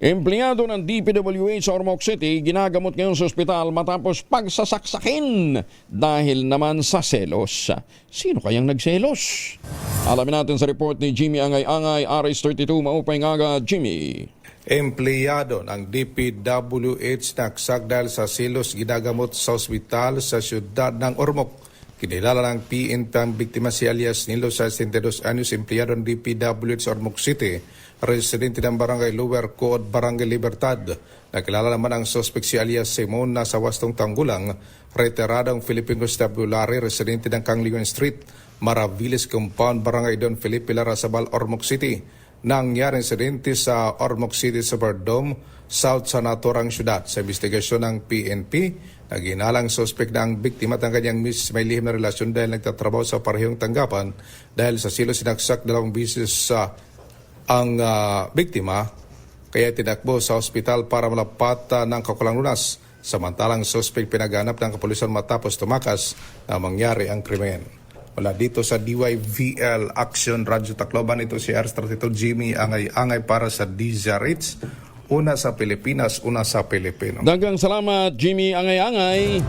Empleyado ng DPWH sa Ormoc City ginagamot ngayon sa ospital matapos pagsasaksakin dahil naman sa selos. Sino kayang nagselos? Alamin natin sa report ni Jimmy Angay-Angay, RS32, maupay nga Jimmy. Empleyado ng DPWH nagsag dahil sa selos ginagamot sa ospital sa siyudad ng Ormoc. Kinilala ng PNP ang biktima si alias Nilo, 62 anyos, empleyado ng DPWH sa Ormoc City, residente ng Barangay Lower Cood, Barangay Libertad. Nakilala naman ang suspect si alias Simon na sa wastong tanggulang, retiradong Filipino Constabulary, residente ng Canglion Street, Maraviles Compound, Barangay Don Felipe Larrazabal, Ormoc City. Nangyari insidente sa Ormoc City Superdome, South Sanatorang Syudad. Sa investigasyon ng PNP, naginalang suspect na ang biktima at ang kanyang miss may lihim na relasyon dahil nagtatrabaho sa parehong tanggapan. Dahil sa silo sinaksak 2 beses ang biktima, kaya tinakbo sa ospital para malapatan ng kakulang lunas. Samantalang suspect pinaghanap ng kapulisan matapos tumakas na mangyari ang krimen. Wala dito sa DYVL Action Radyo Tacloban, ito si RS32 Jimmy Angay-Angay para sa DZRH. Una sa Pilipinas, una sa Pilipino. Daghang salamat Jimmy Angay-Angay.